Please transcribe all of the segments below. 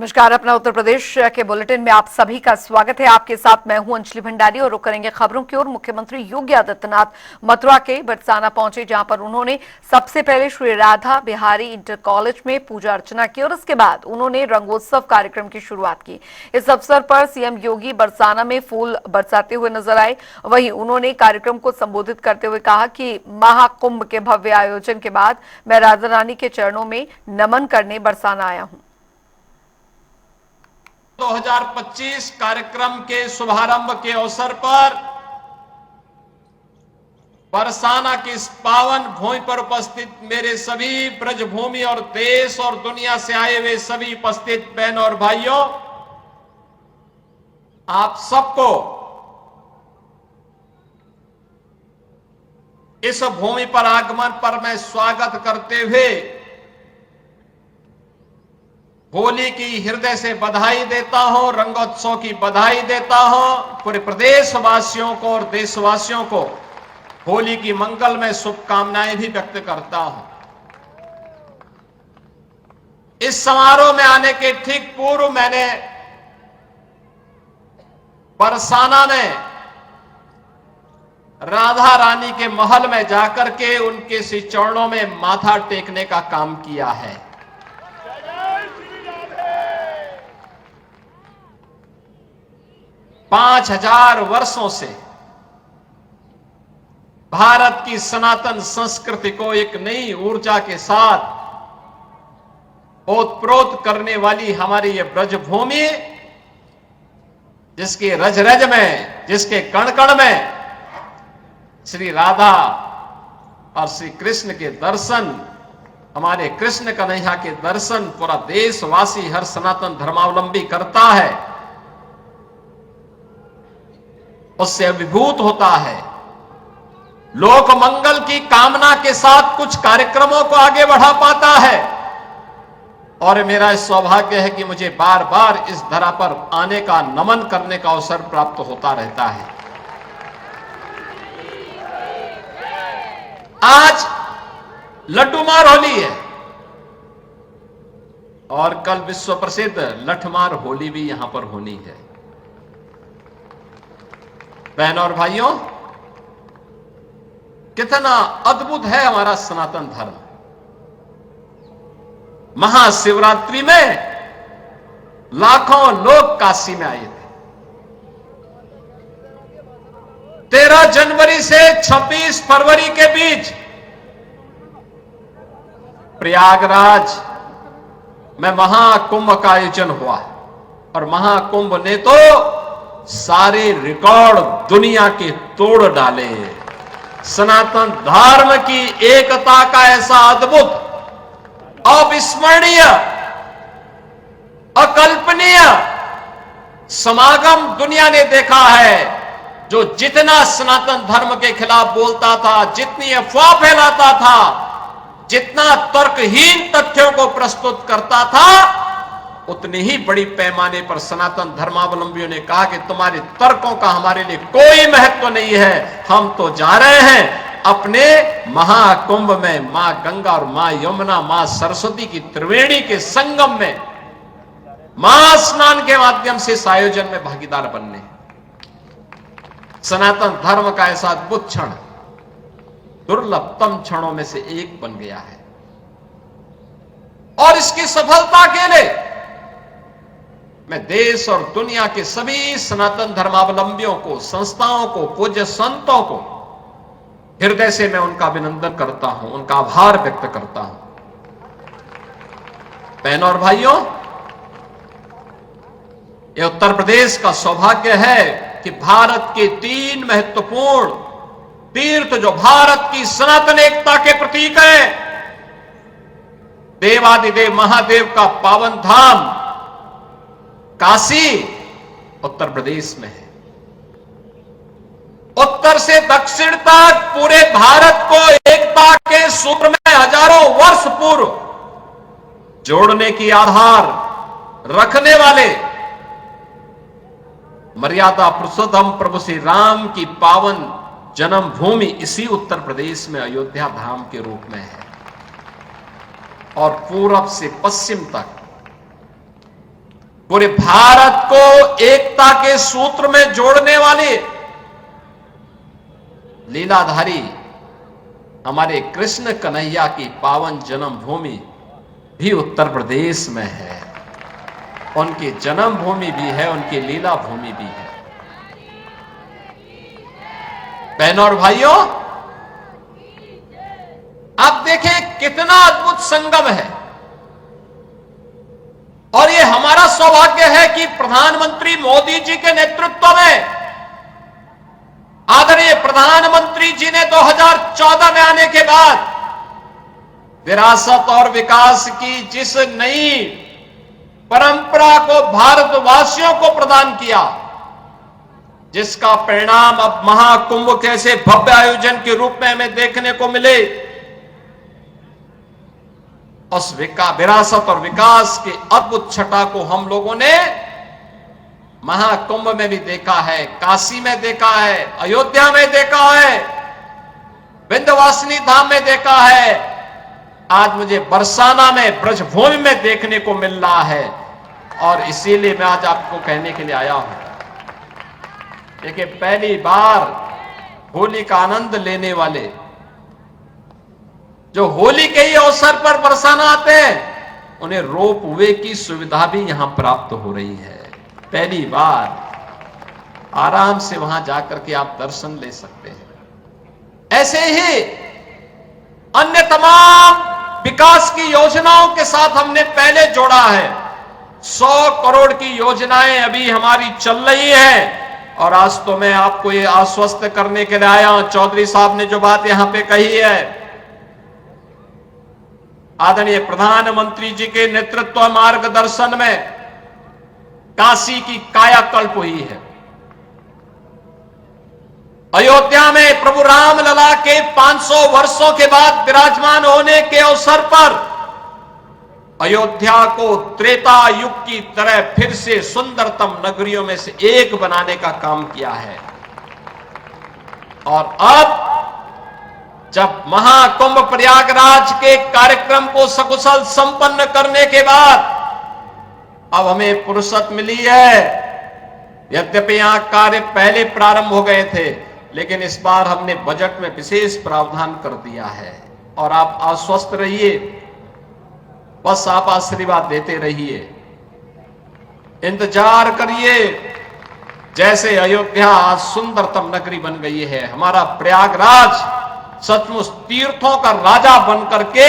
नमस्कार। अपना उत्तर प्रदेश के बुलेटिन में आप सभी का स्वागत है। आपके साथ मैं हूं अंजलि भंडारी और रुक करेंगे खबरों की ओर। मुख्यमंत्री योगी आदित्यनाथ मथुरा के बरसाना पहुंचे, जहां पर उन्होंने सबसे पहले श्री राधा बिहारी इंटर कॉलेज में पूजा अर्चना की और उसके बाद उन्होंने रंगोत्सव कार्यक्रम की शुरुआत की। इस अवसर पर सीएम योगी बरसाना में फूल बरसाते हुए नजर आए। वहीं उन्होंने कार्यक्रम को संबोधित करते हुए कहा कि महाकुंभ के भव्य आयोजन के बाद मैं राधा रानी के चरणों में नमन करने बरसाना आया हूं। 2025 कार्यक्रम के शुभारंभ के अवसर पर बरसाना की इस पावन भूमि पर उपस्थित मेरे सभी ब्रजभूमि और देश और दुनिया से आए हुए सभी उपस्थित बहनों और भाइयों, आप सबको इस भूमि पर आगमन पर मैं स्वागत करते हुए होली की हृदय से बधाई देता हूं, रंगोत्सव की बधाई देता हूं। पूरे प्रदेशवासियों को और देशवासियों को होली की मंगलमय शुभकामनाएं भी व्यक्त करता हूं। इस समारोह में आने के ठीक पूर्व मैंने बरसाना में राधा रानी के महल में जाकर के उनके श्री चरणों में माथा टेकने का काम किया है। 5000 वर्षों से भारत की सनातन संस्कृति को एक नई ऊर्जा के साथ ओतप्रोत करने वाली हमारी ये ब्रजभूमि, जिसके रज रज में, जिसके कण कण में श्री राधा और श्री कृष्ण के दर्शन, हमारे कृष्ण कन्हैया के दर्शन पूरा देशवासी, हर सनातन धर्मावलंबी करता है, उससे अभिभूत होता है। लोक मंगल की कामना के साथ कुछ कार्यक्रमों को आगे बढ़ा पाता है। और मेरा सौभाग्य है कि मुझे बार बार इस धरा पर आने का, नमन करने का अवसर प्राप्त होता रहता है। आज लड्डूमार होली है और कल विश्व प्रसिद्ध लठमार होली भी यहां पर होनी है। बहनों और भाइयों, कितना अद्भुत है हमारा सनातन धर्म। महाशिवरात्रि में लाखों लोग काशी में आए थे। 13 जनवरी से 26 फरवरी के बीच प्रयागराज में महाकुंभ का आयोजन हुआ और महाकुंभ ने तो सारे रिकॉर्ड दुनिया के तोड़ डाले। सनातन धर्म की एकता का ऐसा अद्भुत, अविस्मरणीय, अकल्पनीय समागम दुनिया ने देखा है। जो जितना सनातन धर्म के खिलाफ बोलता था, जितनी अफवाह फैलाता था, जितना तर्कहीन तथ्यों को प्रस्तुत करता था, उतनी ही बड़ी पैमाने पर सनातन धर्मावलंबियों ने कहा कि तुम्हारे तर्कों का हमारे लिए कोई महत्व नहीं है, हम तो जा रहे हैं अपने महाकुंभ में मां गंगा और मां यमुना, मां सरस्वती की त्रिवेणी के संगम में महास्नान के माध्यम से इस आयोजन में भागीदार बनने। सनातन धर्म का ऐसा अद्भुत क्षण दुर्लभतम क्षणों में से एक बन गया है और इसकी सफलता के लिए मैं देश और दुनिया के सभी सनातन धर्मावलंबियों को, संस्थाओं को, पूज्य संतों को हृदय से मैं उनका अभिनंदन करता हूं, उनका आभार व्यक्त करता हूं। बहनों और भाइयों, यह उत्तर प्रदेश का सौभाग्य है कि भारत के 3 महत्वपूर्ण तीर्थ, जो भारत की सनातन एकता के प्रतीक है, देवादिदेव महादेव का पावन धाम काशी उत्तर प्रदेश में है। उत्तर से दक्षिण तक पूरे भारत को एकता के सूत्र में हजारों वर्ष पूर्व जोड़ने की आधार रखने वाले मर्यादा पुरुषोत्तम प्रभु श्री राम की पावन जन्मभूमि इसी उत्तर प्रदेश में अयोध्या धाम के रूप में है। और पूरब से पश्चिम तक पूरे भारत को एकता के सूत्र में जोड़ने वाले लीलाधारी हमारे कृष्ण कन्हैया की पावन जन्मभूमि भी उत्तर प्रदेश में है। उनकी जन्मभूमि भी है, उनकी लीला भूमि भी है। बहनों और भाइयों, आप देखें कितना अद्भुत संगम है। और ये हमारा सौभाग्य है कि प्रधानमंत्री मोदी जी के नेतृत्व में आदरणीय प्रधानमंत्री जी ने 2014 में आने के बाद विरासत और विकास की जिस नई परंपरा को भारतवासियों को प्रदान किया, जिसका परिणाम अब महाकुंभ कैसे भव्य आयोजन के रूप में हमें देखने को मिले, उस विरासत और विकास के अद्भुत छटा को हम लोगों ने महाकुंभ में भी देखा है, काशी में देखा है, अयोध्या में देखा है, विंध्यवासिनी धाम में देखा है, आज मुझे बरसाना में ब्रजभूमि में देखने को मिल रहा है। और इसीलिए मैं आज आपको कहने के लिए आया हूं। देखिए, पहली बार होली का आनंद लेने वाले जो होली के ही अवसर पर बरसाना आते हैं, उन्हें रोप वे की सुविधा भी यहां प्राप्त हो रही है। पहली बार आराम से वहां जाकर के आप दर्शन ले सकते हैं। ऐसे ही अन्य तमाम विकास की योजनाओं के साथ हमने पहले जोड़ा है। 100 करोड़ की योजनाएं अभी हमारी चल रही हैं। और आज तो मैं आपको ये आश्वस्त करने के लिए आया हूं, चौधरी साहब ने जो बात यहां पे कही है, आदरणीय प्रधानमंत्री जी के नेतृत्व मार्गदर्शन में काशी की कायाकल्प हुई है। अयोध्या में प्रभु रामलला के 500 वर्षों के बाद विराजमान होने के अवसर पर अयोध्या को त्रेता युग की तरह फिर से सुंदरतम नगरियों में से एक बनाने का काम किया है। और अब जब महाकुंभ प्रयागराज के कार्यक्रम को सकुशल संपन्न करने के बाद अब हमें फुर्सत मिली है। यद्यपि यहां कार्य पहले प्रारंभ हो गए थे, लेकिन इस बार हमने बजट में विशेष प्रावधान कर दिया है। और आप आश्वस्त रहिए, बस आप आशीर्वाद देते रहिए, इंतजार करिए। जैसे अयोध्या आज सुंदरतम नगरी बन गई है, हमारा प्रयागराज सचमुच तीर्थों का राजा बनकर के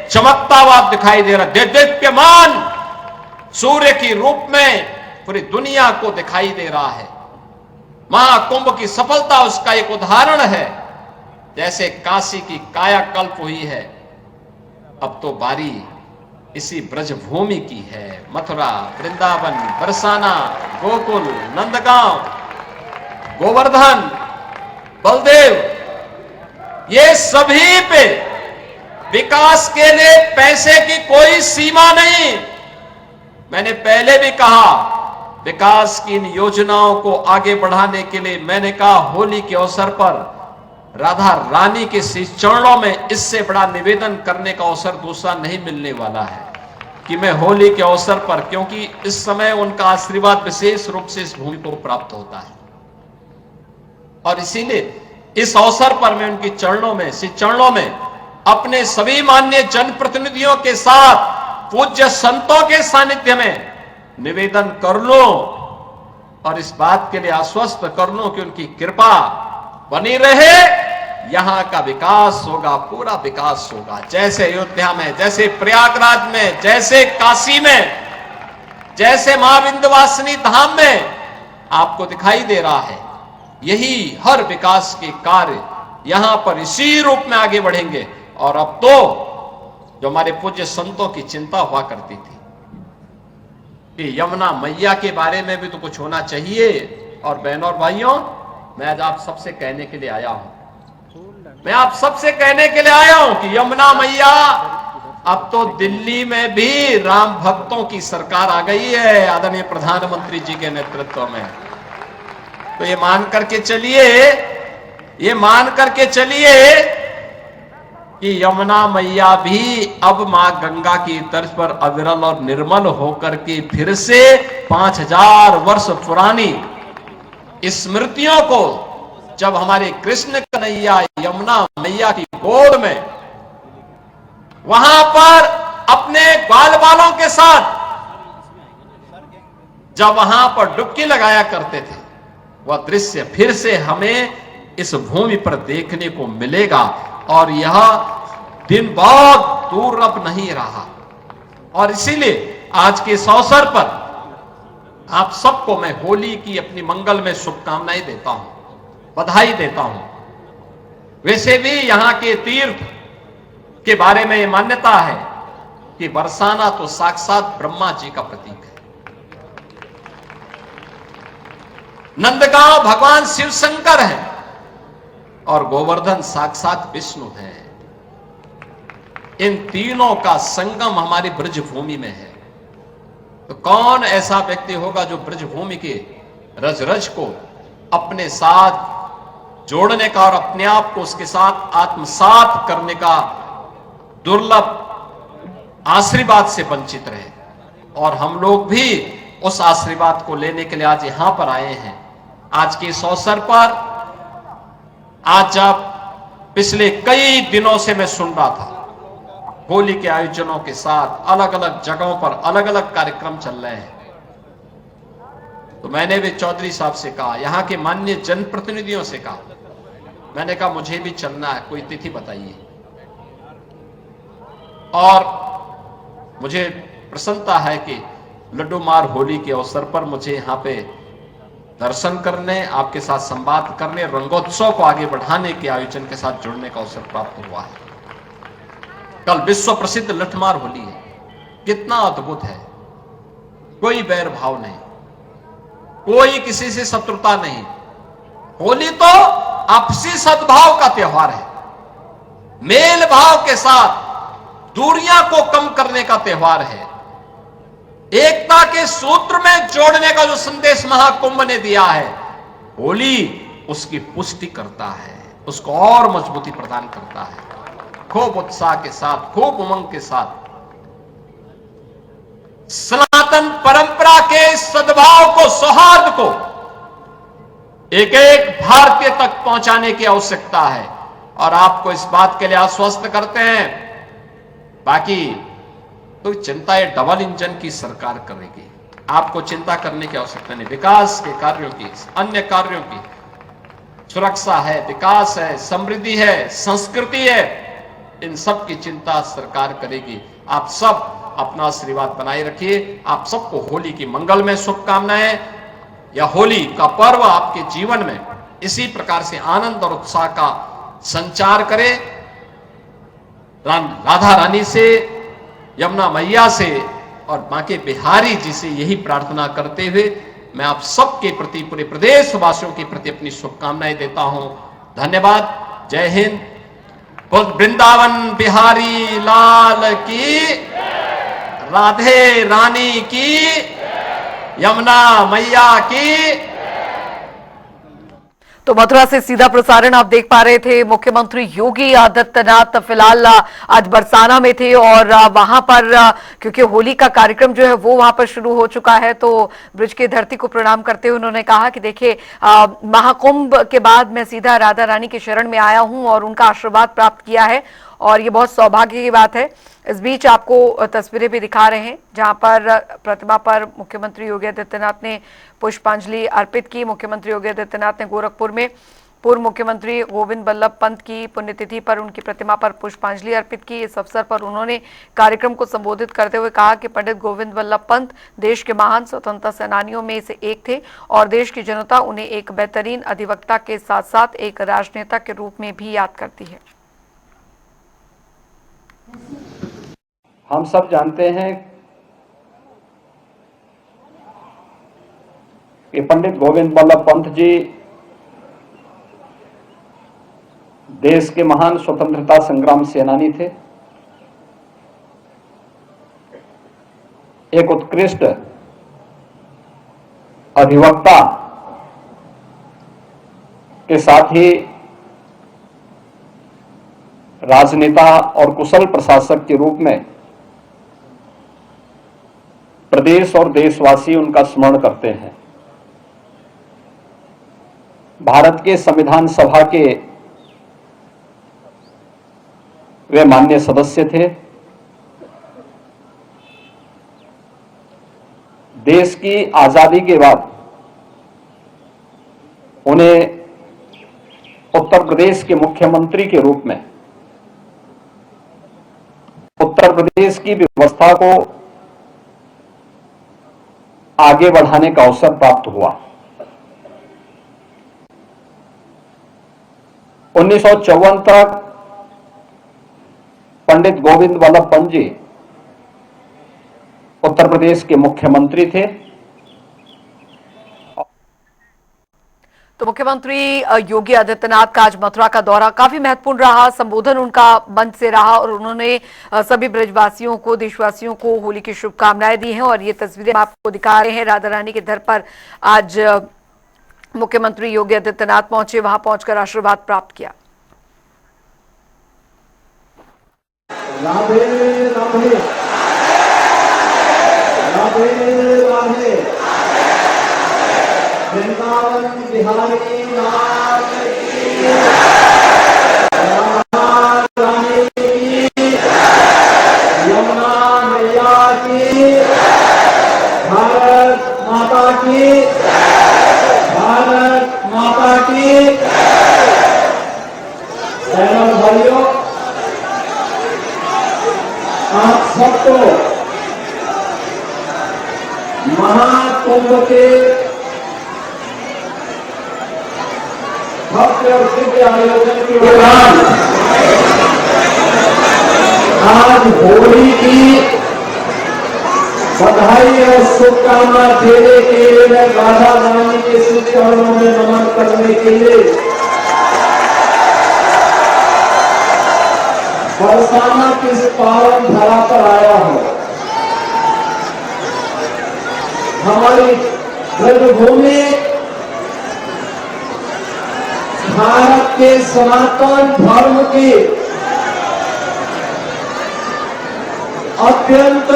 चमकता हुआ दिखाई दे रहा है। दीप्यमान सूर्य की रूप में पूरी दुनिया को दिखाई दे रहा है। महाकुंभ की सफलता उसका एक उदाहरण है। जैसे काशी की कायाकल्प हुई है, अब तो बारी इसी ब्रजभूमि की है। मथुरा, वृंदावन, बरसाना, गोकुल, नंदगांव, गोवर्धन, बलदेव, ये सभी पे विकास के लिए पैसे की कोई सीमा नहीं। मैंने पहले भी कहा, विकास की इन योजनाओं को आगे बढ़ाने के लिए मैंने कहा, होली के अवसर पर राधा रानी के चरणों में इससे बड़ा निवेदन करने का अवसर दूसरा नहीं मिलने वाला है कि मैं होली के अवसर पर, क्योंकि इस समय उनका आशीर्वाद विशेष रूप से इस भूमि को प्राप्त होता है। और इसीलिए इस अवसर पर मैं उनकी चरणों में अपने सभी माननीय जनप्रतिनिधियों के साथ पूज्य संतों के सानिध्य में निवेदन कर लो और इस बात के लिए आश्वस्त कर लो कि उनकी कृपा बनी रहे। यहां का विकास होगा, पूरा विकास होगा। जैसे अयोध्या में, जैसे प्रयागराज में, जैसे काशी में, जैसे मां विंध्यवासिनी धाम में आपको दिखाई दे रहा है, यही हर विकास के कार्य यहां पर इसी रूप में आगे बढ़ेंगे। और अब तो जो हमारे पूज्य संतों की चिंता हुआ करती थी कि यमुना मैया के बारे में भी तो कुछ होना चाहिए। और बहनों और भाइयों, मैं आज आप सबसे कहने के लिए आया हूं, मैं आप सबसे कहने के लिए आया हूं कि यमुना मैया, अब तो दिल्ली में भी राम भक्तों की सरकार आ गई है आदरणीय प्रधानमंत्री जी के नेतृत्व में। तो ये मान करके चलिए कि यमुना मैया भी अब मां गंगा की तर्ज पर अविरल और निर्मल होकर के फिर से 5000 वर्ष पुरानी स्मृतियों को जब हमारे कृष्ण कन्हैया यमुना मैया की गोद में वहां पर अपने ग्वाल बालों के साथ जब वहां पर डुबकी लगाया करते थे, वह दृश्य फिर से हमें इस भूमि पर देखने को मिलेगा। और यह दिन बहुत दूर अब नहीं रहा। और इसीलिए आज के इस अवसर पर आप सबको मैं होली की अपनी मंगल में शुभकामनाएं देता हूं, बधाई देता हूं। वैसे भी यहां के तीर्थ के बारे में यह मान्यता है कि बरसाना तो साक्षात ब्रह्मा जी का प्रतीक है। नंदगांव भगवान शिव शंकर है और गोवर्धन साक्षात विष्णु है। इन तीनों का संगम हमारी ब्रजभूमि में है। तो कौन ऐसा व्यक्ति होगा जो ब्रजभूमि के रज रज को अपने साथ जोड़ने का और अपने आप को उसके साथ आत्मसात करने का दुर्लभ आशीर्वाद से वंचित रहे। और हम लोग भी उस आशीर्वाद को लेने के लिए आज यहां पर आए हैं। आज के इस अवसर पर, आज जब पिछले कई दिनों से मैं सुन रहा था होली के आयोजनों के साथ अलग अलग जगहों पर अलग अलग कार्यक्रम चल रहे हैं, तो मैंने भी चौधरी साहब से कहा, यहां के माननीय जनप्रतिनिधियों से कहा, मैंने कहा मुझे भी चलना है, कोई तिथि बताइए। और मुझे प्रसन्नता है कि लड्डू मार होली के अवसर पर मुझे यहां पे दर्शन करने, आपके साथ संवाद करने, रंगोत्सव को आगे बढ़ाने के आयोजन के साथ जुड़ने का अवसर प्राप्त हुआ है। कल विश्व प्रसिद्ध लठमार होली है, कितना अद्भुत है। कोई बैर भाव नहीं, कोई किसी से शत्रुता नहीं। होली तो आपसी सद्भाव का त्योहार है, मेल भाव के साथ दूरियां को कम करने का त्योहार है, एकता के सूत्र में जोड़ने का जो संदेश महाकुंभ ने दिया है, होली उसकी पुष्टि करता है, उसको और मजबूती प्रदान करता है। खूब उत्साह के साथ, खूब उमंग के साथ सनातन परंपरा के सद्भाव को, सौहार्द को एक एक भारतीय तक पहुंचाने की आवश्यकता है। और आपको इस बात के लिए आश्वस्त करते हैं, बाकी तो चिंता ये डबल इंजन की सरकार करेगी, आपको चिंता करने की आवश्यकता नहीं। विकास के कार्यों की, अन्य कार्यों की, सुरक्षा है, विकास है, समृद्धि है, संस्कृति है, इन सब की चिंता सरकार करेगी। आप सब अपना आशीर्वाद बनाए रखिए। आप सबको होली की मंगल में शुभकामनाएं। यह होली का पर्व आपके जीवन में इसी प्रकार से आनंद और उत्साह का संचार करे। राधा रानी से, यमुना मैया से और बांके बिहारी जी से यही प्रार्थना करते हुए मैं आप सबके प्रति, पूरे प्रदेशवासियों के प्रति अपनी शुभकामनाएं देता हूं। धन्यवाद। जय हिंद। वृंदावन बिहारी लाल की, राधे रानी की, यमुना मैया की। तो मथुरा से सीधा प्रसारण आप देख पा रहे थे। मुख्यमंत्री योगी आदित्यनाथ फिलहाल आज बरसाना में थे और वहां पर क्योंकि होली का कार्यक्रम जो है वो वहां पर शुरू हो चुका है, तो ब्रिज की धरती को प्रणाम करते हुए उन्होंने कहा कि देखिए महाकुंभ के बाद मैं सीधा राधा रानी के शरण में आया हूं और उनका आशीर्वाद प्राप्त किया है और ये बहुत सौभाग्य की बात है। इस बीच आपको तस्वीरें भी दिखा रहे हैं जहां पर प्रतिमा पर मुख्यमंत्री योगी आदित्यनाथ ने पुष्पांजलि अर्पित की। मुख्यमंत्री योगी आदित्यनाथ ने गोरखपुर में पूर्व मुख्यमंत्री गोविंद बल्लभ पंत की पुण्यतिथि पर उनकी प्रतिमा पर पुष्पांजलि अर्पित की। इस अवसर पर उन्होंने कार्यक्रम को संबोधित करते हुए कहा कि पंडित गोविंद बल्लभ पंत देश के महान स्वतंत्रता सेनानियों में से एक थे और देश की जनता उन्हें एक बेहतरीन अधिवक्ता के साथ साथ एक राजनेता के रूप में भी याद करती है। हम सब जानते हैं कि पंडित गोविंद बल्लभ पंत जी देश के महान स्वतंत्रता संग्राम सेनानी थे। एक उत्कृष्ट अधिवक्ता के साथ ही राजनेता और कुशल प्रशासक के रूप में प्रदेश और देशवासी उनका स्मरण करते हैं। भारत के संविधान सभा के वे माननीय सदस्य थे। देश की आजादी के बाद उन्हें उत्तर प्रदेश के मुख्यमंत्री के रूप में उत्तर प्रदेश की व्यवस्था को आगे बढ़ाने का अवसर प्राप्त हुआ। 1954 तक पंडित गोविंद वल्लभ पंत जी उत्तर प्रदेश के मुख्यमंत्री थे। तो मुख्यमंत्री योगी आदित्यनाथ का आज मथुरा का दौरा काफी महत्वपूर्ण रहा। संबोधन उनका मंच से रहा और उन्होंने सभी ब्रजवासियों को, देशवासियों को होली की शुभकामनाएं दी हैं। और ये तस्वीरें हम आपको दिखा रहे हैं। राधा रानी के दर पर आज मुख्यमंत्री योगी आदित्यनाथ पहुंचे, वहां पहुंचकर आशीर्वाद प्राप्त किया। राधे राधे राधे राधे वृंदावन बिहारी लाल की रानी की यमुना मैया की भारत माता की भारत माता की। बहनों भाइयों, आप सबको महाकुंभ के भव्य और दिव्य आयोजन के दौरान आज होली की बधाई और शुभकामना देने के लिए मैं राधा रानी के श्री चरणों में नमन करने के लिए बरसाना की इस पावन धरा पर आया हूं। हमारी ब्रजभूमि भारत के सनातन धर्म की अत्यंत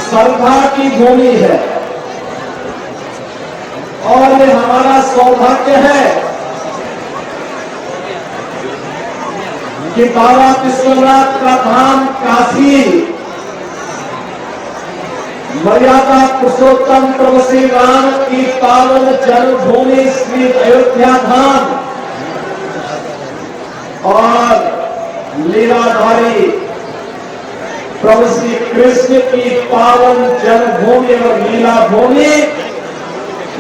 श्रद्धा की भूमि है और ये हमारा सौभाग्य है कि बाबा विश्वनाथ का धाम काशी, मर्यादा पुरुषोत्तम प्रभु श्री राम की पावन जन्मभूमि श्री अयोध्या धाम और लीलाधारी प्रभु श्री कृष्ण की पावन जन्मभूमि और लीला भूमि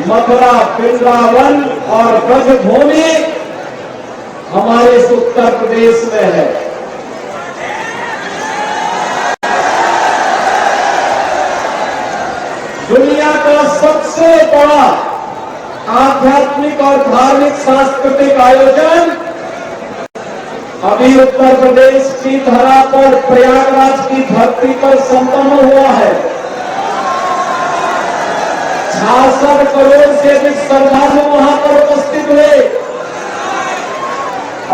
मथुरा, वृंदावन और ब्रजभूमि हमारे इस उत्तर प्रदेश में है। दुनिया का सबसे बड़ा आध्यात्मिक और धार्मिक सांस्कृतिक आयोजन अभी उत्तर प्रदेश की धरा पर प्रयागराज की धरती पर संपन्न हुआ है। 66 करोड़ से अधिक श्रद्धालु वहां पर उपस्थित हुए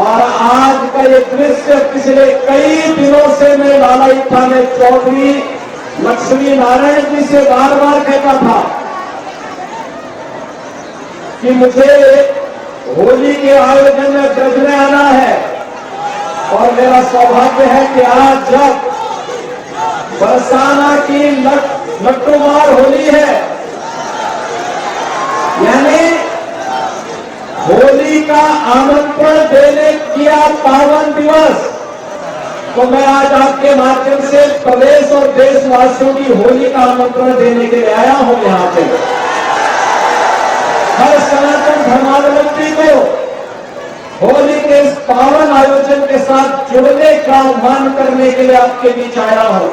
और आज का ये दृश्य पिछले कई दिनों से मैं लालाई थाने चौधरी लक्ष्मी नारायण जी से बार बार कहता था कि मुझे होली के आयोजन में ब्रज में आना है और मेरा सौभाग्य है कि आज जब बरसाना की लट्टूमार होली है, यानी होली का आमंत्रण देने किया पावन दिवस, तो मैं आज आपके माध्यम से प्रदेश और देशवासियों की होली का आमंत्रण देने के लिए आया हूं। यहां पे हर सनातन धर्मावलंबी को होली के इस पावन आयोजन के साथ जुड़ने का आह्वान करने के लिए आपके बीच आया हूं।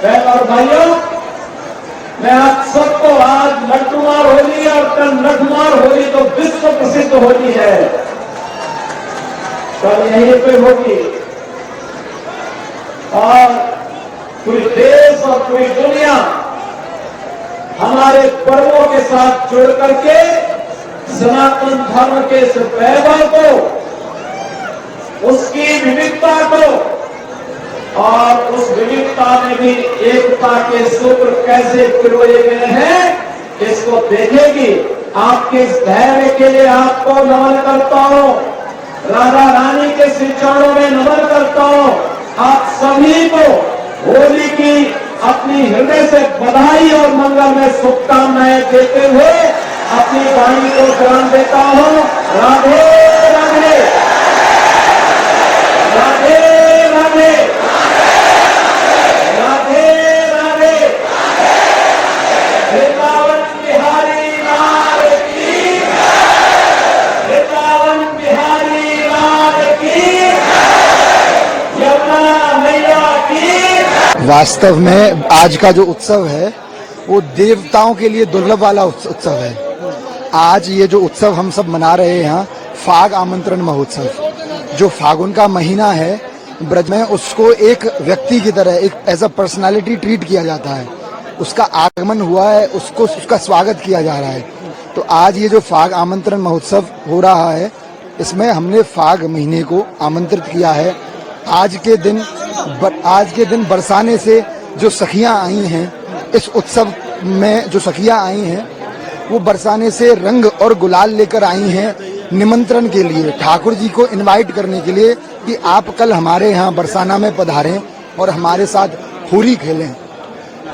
बहन और भाइयों, मैं आप सबको आज लट्टूमार होली और कल लठमार होली तो विश्व प्रसिद्ध होली है, कल यहीं पे होगी और पूरे देश और पूरी दुनिया हमारे पर्वों के साथ जुड़ करके सनातन धर्म के इस वैभव को उसकी विविधता को और उस विविधता में भी एकता के सूत्र कैसे पिरोए गए हैं, इसको देखेगी। आपके इस धैर्य के लिए आपको नमन करता हूं, राधा रानी के श्री चरणों में नमन करता हूं। आप सभी को होली की अपनी हृदय से बधाई और मंगल में शुभकामनाएं देते हुए अपनी वाणी को विराम देता हूं। राधे राधे, राधे राधे, राधे राधे। वृंदावन बिहारी लाल की, वृंदावन बिहारी लाल की, यमुना मैया की। वास्तव में आज का जो उत्सव है वो देवताओं के लिए दुर्लभ वाला उत्सव है। आज ये जो उत्सव हम सब मना रहे हैं यहाँ, फाग आमंत्रण महोत्सव, जो फागुन का महीना है ब्रज में, उसको एक व्यक्ति की तरह, एक एज अ पर्सनालिटी ट्रीट किया जाता है। उसका आगमन हुआ है, उसका स्वागत किया जा रहा है। तो आज ये जो फाग आमंत्रण महोत्सव हो रहा है, इसमें हमने फाग महीने को आमंत्रित किया है। आज के दिन बरसाने से जो सखियां आई हैं, इस उत्सव में जो सखियां आई हैं वो बरसाने से रंग और गुलाल लेकर आई हैं निमंत्रण के लिए, ठाकुर जी को इनवाइट करने के लिए कि आप कल हमारे यहाँ बरसाना में पधारें और हमारे साथ होली खेलें।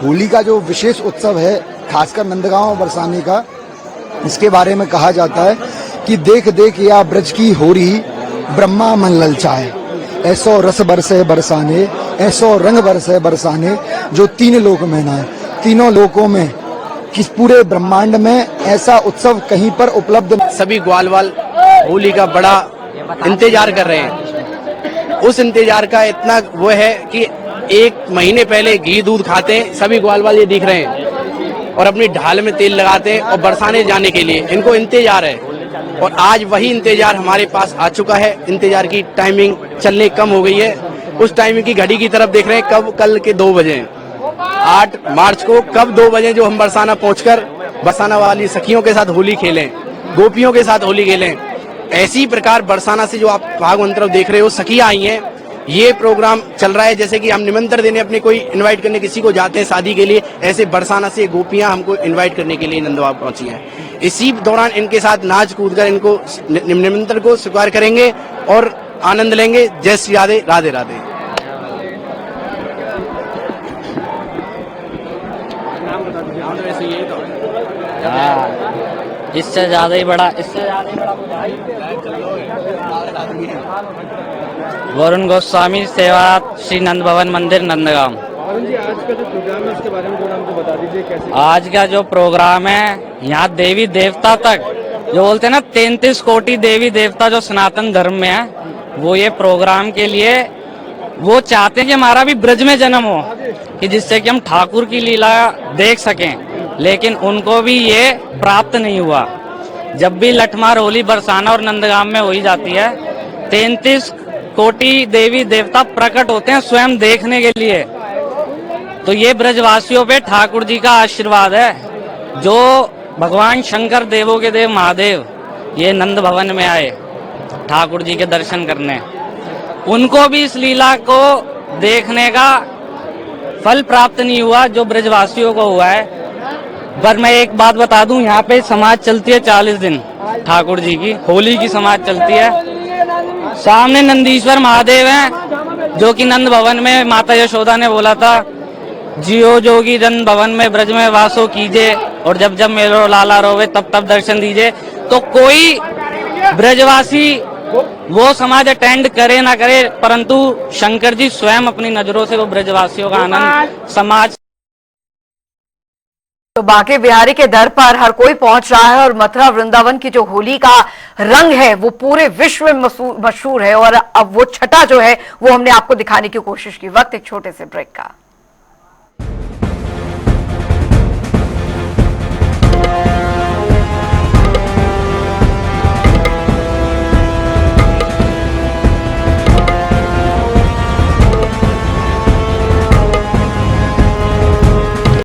होली का जो विशेष उत्सव है, खासकर नंदगांव और बरसाने का, इसके बारे में कहा जाता है कि देख देख या ब्रज की होरी ब्रह्मा मन ललचाए, ऐसो रस बरसे बरसाने, ऐसो रंग बरसे बरसाने, जो तीन लोक में ना है। तीनों लोकों में, किस पूरे ब्रह्मांड में ऐसा उत्सव कहीं पर उपलब्ध नहीं। सभी ग्वालवाल होली का बड़ा इंतजार कर रहे हैं। उस इंतजार का इतना वो है कि एक महीने पहले घी दूध खाते हैं सभी ग्वालवाल, ये दिख रहे हैं, और अपनी ढाल में तेल लगाते हैं और बरसाने जाने के लिए इनको इंतजार है। और आज वही इंतजार हमारे पास आ चुका है। इंतजार की टाइमिंग चलने कम हो गई है। उस टाइमिंग की घड़ी की तरफ देख रहे हैं, कब कल के 2 बजे 8 मार्च को कब 2 बजे जो हम बरसाना पहुंचकर बरसाना वाली सखियों के साथ होली खेलें, गोपियों के साथ होली खेलें। ऐसी प्रकार बरसाना से जो आप फाग मंत्र देख रहे हो, सखियां आई हैं, ये प्रोग्राम चल रहा है। जैसे कि हम निमंत्रण देने अपने कोई इनवाइट करने किसी को जाते हैं शादी के लिए, ऐसे बरसाना से गोपियां हमको इनवाइट करने के लिए नंदवार पहुंची हैं। इसी दौरान इनके साथ नाच कूद कर इनको निमंत्रण को स्वीकार करेंगे और आनंद लेंगे। जय श्री राधे, राधे राधे। इससे ज्यादा ही बड़ा वरुण गोस्वामी सेवा श्री नंद भवन मंदिर नंदगांव। आज का जो प्रोग्राम है उसके बारे में थोड़ा हमको बता दीजिए कैसे। आज का जो प्रोग्राम है, यहाँ देवी देवता तक जो बोलते हैं ना 33 कोटि देवी देवता जो सनातन धर्म में है, वो ये प्रोग्राम के लिए वो चाहते हैं कि हमारा भी ब्रज में जन्म हो, कि जिससे कि हम ठाकुर की लीला देख सकें। लेकिन उनको भी ये प्राप्त नहीं हुआ। जब भी लठमार होली बरसाना और नंदगांव में हो ही जाती है, 33 कोटि देवी देवता प्रकट होते हैं स्वयं देखने के लिए। तो ये ब्रजवासियों पे ठाकुर जी का आशीर्वाद है। जो भगवान शंकर देवों के देव महादेव ये नंद भवन में आए ठाकुर जी के दर्शन करने, उनको भी इस लीला को देखने का फल प्राप्त नहीं हुआ जो ब्रजवासियों को हुआ है। पर मैं एक बात बता दूं, यहाँ पे समाज चलती है 40 दिन ठाकुर जी की, होली की समाज चलती है। सामने नंदीश्वर महादेव हैं, जो कि नंद भवन में माता यशोदा ने बोला था, जियो जोगी नंद भवन में ब्रज में वासो कीजिए, और जब जब मेरो लाला रोवे तब तब दर्शन दीजिए। तो कोई ब्रजवासी वो समाज अटेंड करे ना करे, परंतु शंकर जी स्वयं अपनी नजरों से वो ब्रजवासियों का आनंद समाज। तो बांके बिहारी के दर पर हर कोई पहुंच रहा है और मथुरा वृंदावन की जो होली का रंग है वो पूरे विश्व में मशहूर है। और अब वो छटा जो है वो हमने आपको दिखाने की कोशिश की। वक्त एक छोटे से ब्रेक का।